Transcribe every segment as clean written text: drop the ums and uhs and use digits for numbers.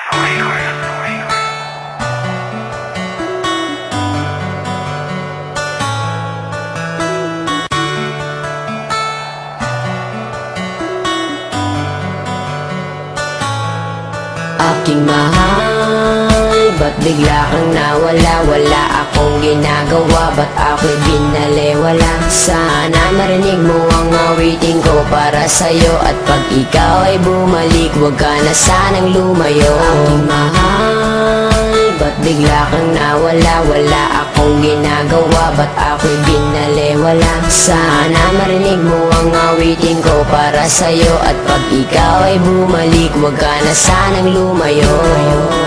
Aking mahal, ba't bigla kang nawala? Wala akong ginagawa, ba't ako'y binaliwala? Sana marinig mo ang awitin ko para sa'yo, at pag ikaw ay bumalik, huwag ka na sanang lumayo. Aking mahal, ba't bigla kang nawala? Wala akong ginagawa, ba't ako'y binaliwala? Sana marinig mo ang awitin ko para sa'yo, at pag ikaw ay bumalik, huwag ka na sanang lumayo.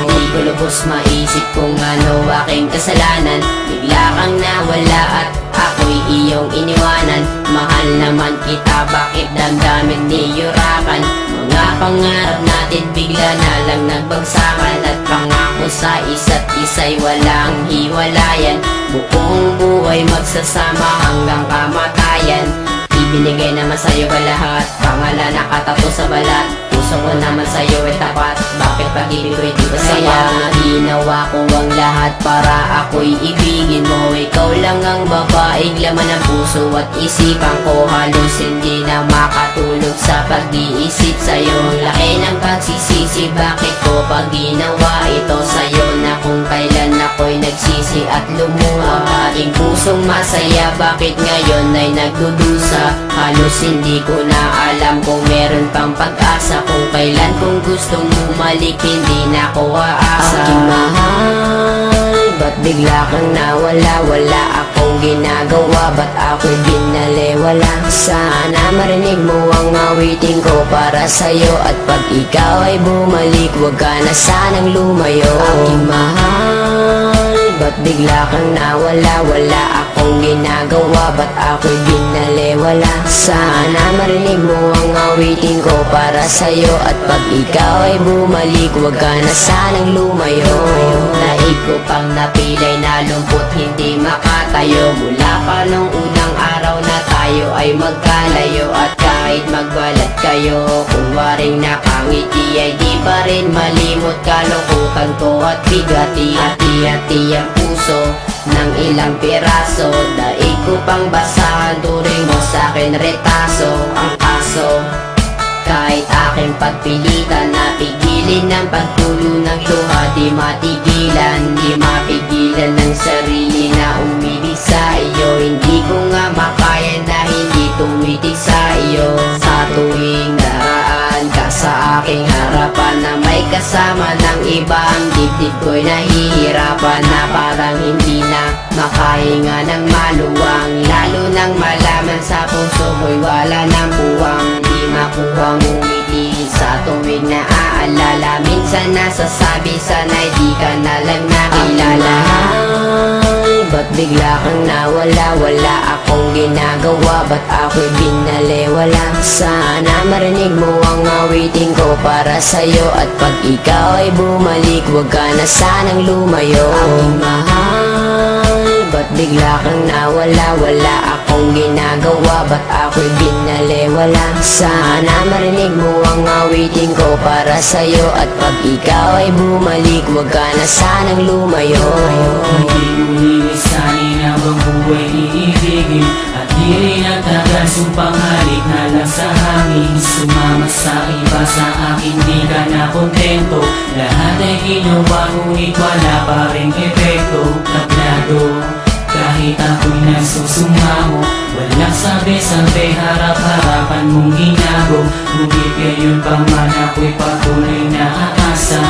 Di ko lubos maisip kung ano aking kasalanan. Bigla kang nawala at ako'y iyong iniwanan. Mahal naman kita, bakit damdamin niyurakan? Mga pangarap natin bigla na lang nagbagsakan, at pangako sa isa't isa'y walang hiwalayan. Buong buhay magsasama hanggang kamatayan. Ibinigay naman sa'yo ka lahat, pangalan nakatato sa balat. Puso ko naman sa'yo ay tapat, bakit pag-ibig ko'y di ba saya? Ginawa ko ang lahat para ako'y ibigin mo. Ikaw lang ang babaeng laman ng puso at isipan ko. Halos hindi na makatulog sa pag-iisip sa'yo. Laki ng pagsisisi, bakit ko pag ginawa ito sa'yo? Na kung kailan ako'y nagsisi at lumuha. Aking pusong masaya, bakit ngayon ay nagdudusa? Halos hindi ko na alam kung meron pang pag-asa. Kung kailan kung gustong bumalik, hindi na ko aasa. Aking mahal, ba't bigla kang nawala? Wala akong ginagawa, ba't ako'y binaliwala? Sana marinig mo ang awitin ko para sa'yo, at pag ikaw ay bumalik, huwag ka na sanang lumayo. Aking mahal, ba't bigla kang nawala? Wala akong ginagawa, ba't ako'y binaliwala? Sana marinig mo ang awitin ko para sa'yo, at pag ikaw ay bumalik, huwag ka na sanang lumayo. Naib ko pang napilay na lumpot, hindi makatayo. Mula pa nung unang araw na tayo ay magkalayo, at kahit magbalat kayo, kung waring nakangiti ay di pa rin malimot. Kalungkutan ko at bigati, hati-hati ang puso ng ilang piraso. Daig ko pang basahan, turing mo sa'kin retaso. Ang kaso, kahit aking pagpilitan, napigilin ng pagtulo ng luha. Di matigilan, di mapigilan ng sarili na umibig sa iyo. Hindi ko nga makaya na hindi tumitig sa iyo. Sa tuwing daraan ka sa aking harapan, na may kasama ng iba, ang dibdib ko'y nahihirapan. Na parang hindi na makahinga ng maluwang, lalo nang malaman sa puso ko'y wala ng buwang. Di makuhang umiti sa tuwing naaalala. Minsan nasasabi, sana'y di ka na lang nakilala. Ba't bigla kang nawala? Wala akong ginagawa, ba't ako'y binaliwala? Sana marinig mo ang awitin ko para sa'yo, at pag ikaw ay bumalik, huwag ka na sanang lumayo. Aking mahal, ba't bigla kang nawala? Wala akong ginagawa, ba't ako'y binaliwala? Sana marinig mo ang awitin ko para sa'yo, at pag ikaw ay bumalik, huwag ka na sanang lumayo. Hindi mo lilisanin habang buhay iibigin, at di rin nagtagal sumpang halik na lang sa hangin. Sumama sa iba, sa akin di ka na kontento. Lahat ay ginawa, ngunit wala pa rin epekto. Tablado, kahit ako'y nagsusumamo, walang sabi-sabi, harap-harapan mong ginago. Ngunit gayon pa man ako'y patuloy na aasa.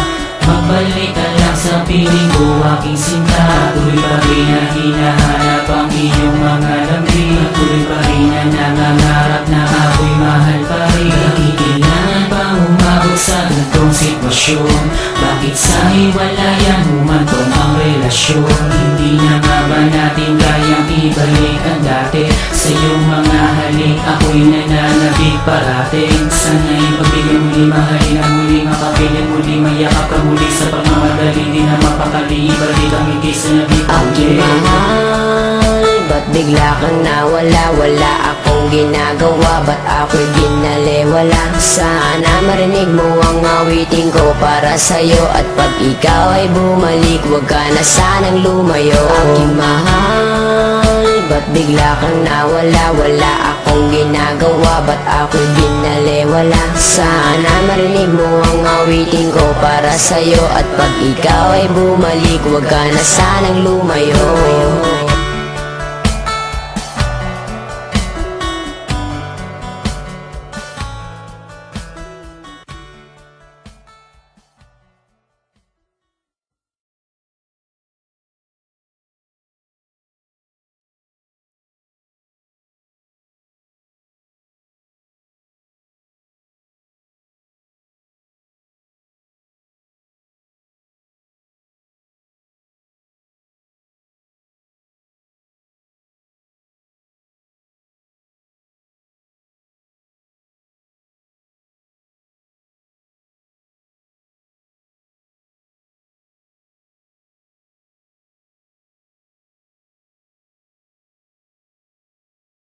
Magbalik ka lang sa piling ko, aking sinta. Tuloy pa rin na hinahanap ang iyong mga lambing. Tuloy pa rin na nangangarap na ako'y mahal pa rin. Kailangan pa umabot sa ganitong sitwasyon? Bakit sa hiwalayan humantong ang relasyon? Hindi na nga ba natin kayang ibalik ang dati? Sa iyong mga halik ako'y nananabik parating. Sana'y pagbigyan muli, mahalin ang muli, makapiling muli, mayakap ka muli. Sa pagmamadali di na mapakali, ibalik ang ngiti sa nabipuli. Aking mahal, ba't bigla kang nawala? Wala akong akong ginagawa, ba't ako'y binalewala? Sana marinig mo ang awitin ko para sa'yo, at pag ikaw ay bumalik, huwag ka na sanang lumayo. Aking mahal, ba't bigla kang nawala? Wala akong ginagawa, ba't ako'y binalewala? Sana marinig mo ang awitin ko para sa'yo, at pag ikaw ay bumalik, huwag ka na sanang lumayo.